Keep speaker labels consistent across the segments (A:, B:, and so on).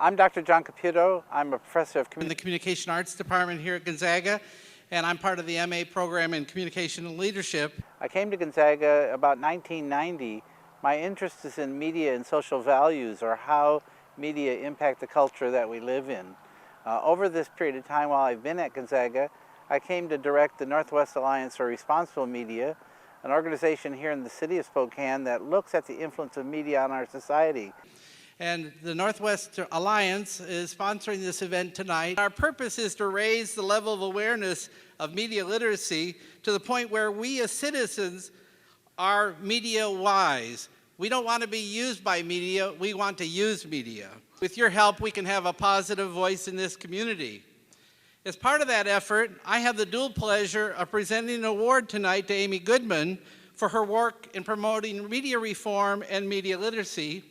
A: I'm Dr. John Caputo. I'm a professor of
B: in the Communication Arts Department here at Gonzaga, and I'm part of the MA program in Communication and Leadership.
A: I came to Gonzaga about 1990. My interest is in media and social values, or how media impact the culture that we live in. Over this period of time while I've been at Gonzaga, I came to direct the Northwest Alliance for Responsible Media, an organization here in the city of Spokane that looks at the influence of media on our society.
B: And the Northwest Alliance is sponsoring this event tonight. Our purpose is to raise the level of awareness of media literacy to the point where we as citizens are media wise. We don't want to be used by media, we want to use media. With your help, we can have a positive voice in this community. As part of that effort, I have the dual pleasure of presenting an award tonight to Amy Goodman for her work in promoting media reform and media literacy,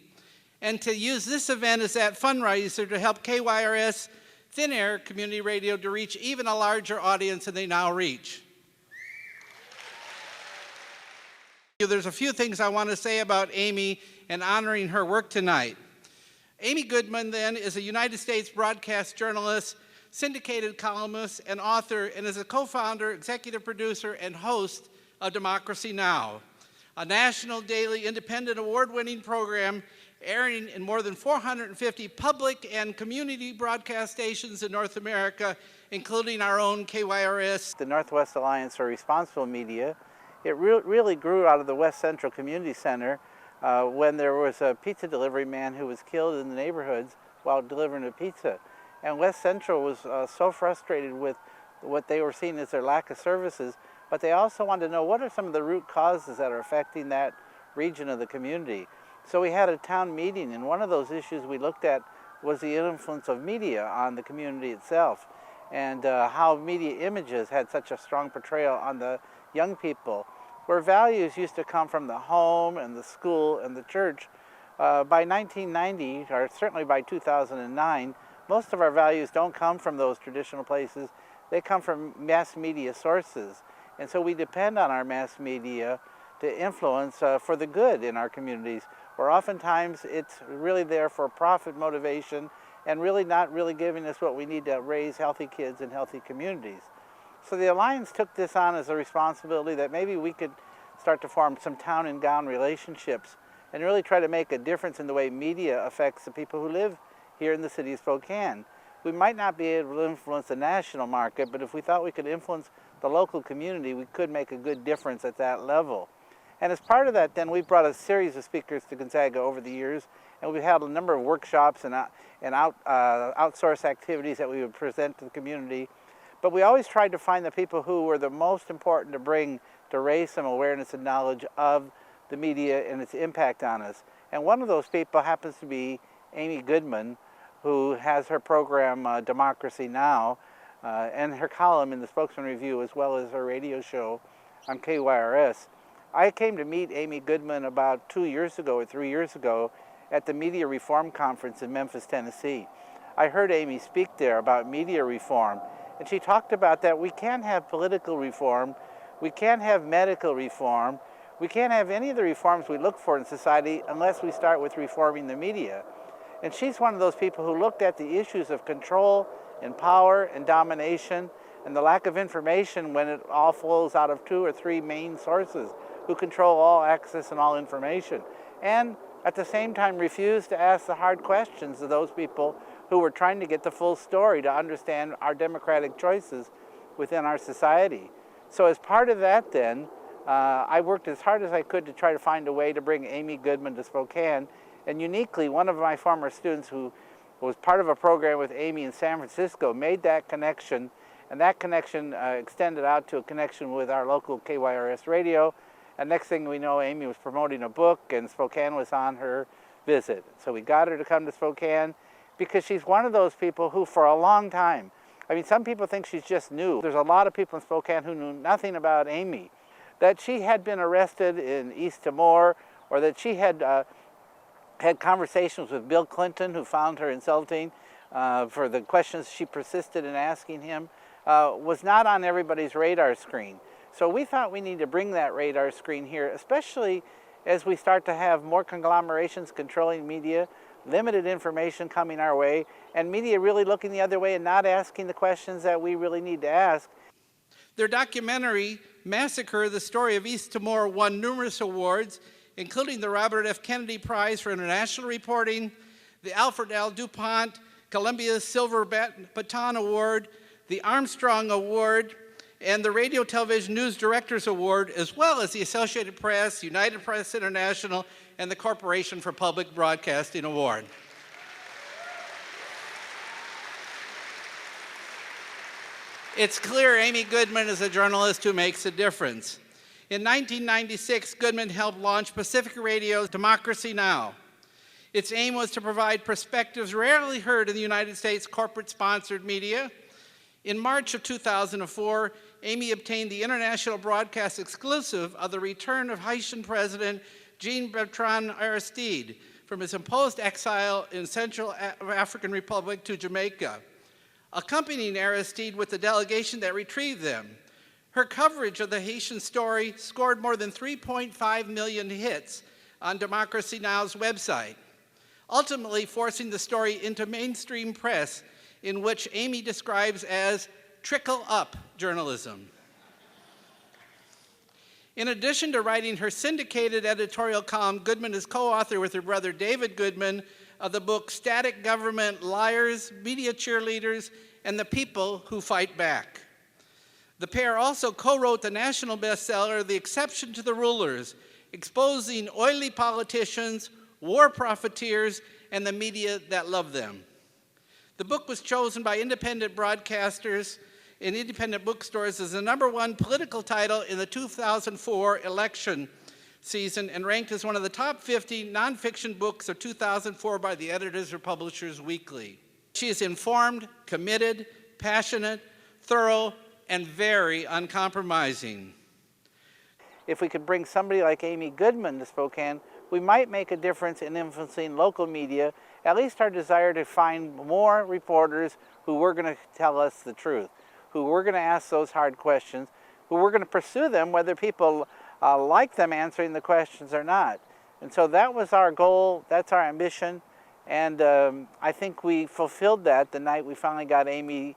B: and to use this event as that fundraiser to help KYRS Thin Air Community Radio to reach even a larger audience than they now reach. There's a few things I want to say about Amy and honoring her work tonight. Amy Goodman, then, is a United States broadcast journalist, syndicated columnist, and author, and is a co-founder, executive producer, and host of Democracy Now!, a national daily independent award-winning program airing in more than 450 public and community broadcast stations in North America, including our own KYRS.
A: The Northwest Alliance for Responsible Media, it really grew out of the West Central Community Center when there was a pizza delivery man who was killed in the neighborhoods while delivering a pizza. And West Central was so frustrated with what they were seeing as their lack of services, but they also wanted to know what are some of the root causes that are affecting that region of the community. So we had a town meeting, and one of those issues we looked at was the influence of media on the community itself, and how media images had such a strong portrayal on the young people, where values used to come from the home and the school and the church. By 1990, or certainly by 2009, most of our values don't come from those traditional places. They come from mass media sources. And so we depend on our mass media to influence for the good in our communities, where oftentimes it's really there for profit motivation and really not really giving us what we need to raise healthy kids and healthy communities. So the Alliance took this on as a responsibility that maybe we could start to form some town and gown relationships and really try to make a difference in the way media affects the people who live here in the city of Spokane. We might not be able to influence the national market, but if we thought we could influence the local community, we could make a good difference at that level. And as part of that, then, we brought a series of speakers to Gonzaga over the years, and we've had a number of workshops and outsource activities that we would present to the community. But we always tried to find the people who were the most important to bring to raise some awareness and knowledge of the media and its impact on us. And one of those people happens to be Amy Goodman, who has her program Democracy Now! And her column in the Spokesman Review, as well as her radio show on KYRS. I came to meet Amy Goodman about 2 years ago or 3 years ago at the Media Reform Conference in Memphis, Tennessee. I heard Amy speak there about media reform, and she talked about that we can't have political reform, we can't have medical reform, we can't have any of the reforms we look for in society unless we start with reforming the media. And she's one of those people who looked at the issues of control and power and domination and the lack of information when it all flows out of 2 or 3 main sources who control all access and all information, and at the same time refused to ask the hard questions of those people who were trying to get the full story to understand our democratic choices within our society. So as part of that, then, I worked as hard as I could to try to find a way to bring Amy Goodman to Spokane, and uniquely, one of my former students who was part of a program with Amy in San Francisco made that connection, and that connection extended out to a connection with our local KYRS radio. And next thing we know, Amy was promoting a book, and Spokane was on her visit. So we got her to come to Spokane because she's one of those people who, for a long time, I mean, some people think she's just new. There's a lot of people in Spokane who knew nothing about Amy. That she had been arrested in East Timor, or that she had had conversations with Bill Clinton, who found her insulting for the questions she persisted in asking him, was not on everybody's radar screen. So we thought we need to bring that radar screen here, especially as we start to have more conglomerations controlling media, limited information coming our way, and media really looking the other way and not asking the questions that we really need to ask.
B: Their documentary, Massacre, the Story of East Timor, won numerous awards, including the Robert F. Kennedy Prize for International Reporting, the Alfred L. DuPont Columbia Silver Baton Award, the Armstrong Award, and the Radio Television News Directors Award, as well as the Associated Press, United Press International, and the Corporation for Public Broadcasting Award. It's clear Amy Goodman is a journalist who makes a difference. In 1996, Goodman helped launch Pacific Radio's Democracy Now! Its aim was to provide perspectives rarely heard in the United States corporate-sponsored media. In March of 2004, Amy obtained the international broadcast exclusive of the return of Haitian President Jean-Bertrand Aristide from his imposed exile in Central African Republic to Jamaica, accompanying Aristide with the delegation that retrieved them. Her coverage of the Haitian story scored more than 3.5 million hits on Democracy Now!'s website, ultimately forcing the story into mainstream press, in which Amy describes as trickle-up journalism. In addition to writing her syndicated editorial column, Goodman is co-author with her brother David Goodman of the book Static Government, Liars, Media Cheerleaders, and the People Who Fight Back. The pair also co-wrote the national bestseller, The Exception to the Rulers, exposing oily politicians, war profiteers, and the media that love them. The book was chosen by independent broadcasters and independent bookstores as the #1 political title in the 2004 election season and ranked as one of the top 50 nonfiction books of 2004 by the Editors or Publishers Weekly. She is informed, committed, passionate, thorough, and very uncompromising.
A: If we could bring somebody like Amy Goodman to Spokane, we might make a difference in influencing local media, at least our desire to find more reporters who were going to tell us the truth, who were going to ask those hard questions, who were going to pursue them whether people like them answering the questions or not. And so that was our goal, that's our ambition, and I think we fulfilled that the night we finally got Amy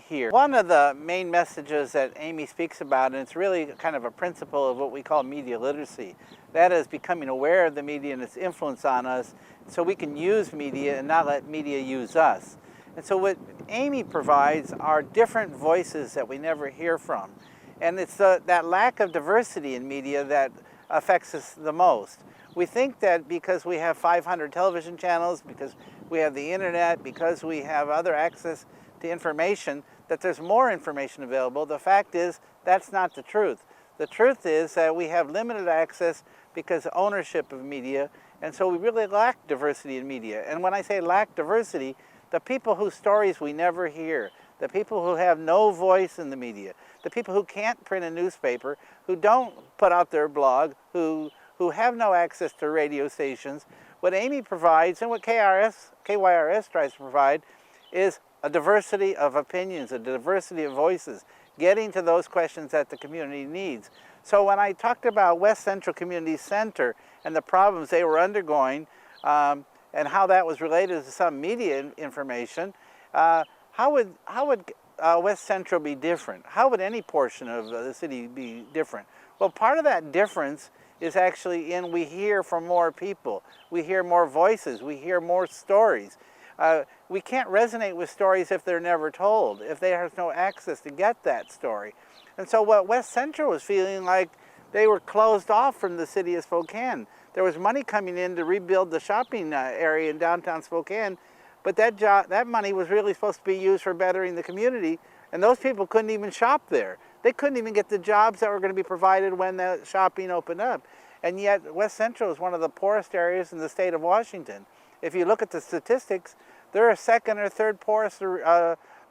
A: here. One of the main messages that Amy speaks about, and it's really kind of a principle of what we call media literacy, that is becoming aware of the media and its influence on us so we can use media and not let media use us. And so what Amy provides are different voices that we never hear from. And it's that lack of diversity in media that affects us the most. We think that because we have 500 television channels, because we have the internet, because we have other access to information, that there's more information available. The fact is, that's not the truth. The truth is that we have limited access because of ownership of media, and so we really lack diversity in media. And when I say lack diversity, the people whose stories we never hear, the people who have no voice in the media, the people who can't print a newspaper, who don't put out their blog, who have no access to radio stations, what Amy provides and what KYRS tries to provide is a diversity of opinions, a diversity of voices, getting to those questions that the community needs. So when I talked about West Central Community Center and the problems they were undergoing and how that was related to some media information, how would West Central be different? How would any portion of the city be different? Well, part of that difference is actually in we hear from more people. We hear more voices. We hear more stories. We can't resonate with stories if they're never told, if they have no access to get that story. And so what West Central was feeling like, they were closed off from the city of Spokane. There was money coming in to rebuild the shopping area in downtown Spokane, but that money was really supposed to be used for bettering the community, and those people couldn't even shop there. They couldn't even get the jobs that were going to be provided when the shopping opened up. And yet West Central is one of the poorest areas in the state of Washington. If you look at the statistics, they're a second or third poorest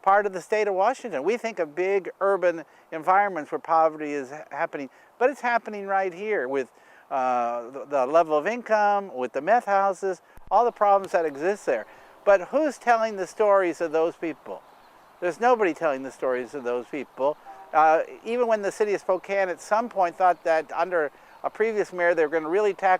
A: part of the state of Washington. We think of big urban environments where poverty is happening, but it's happening right here with the level of income, with the meth houses, all the problems that exist there. But who's telling the stories of those people? There's nobody telling the stories of those people. Even when the city of Spokane at some point thought that under a previous mayor they were going to really tackle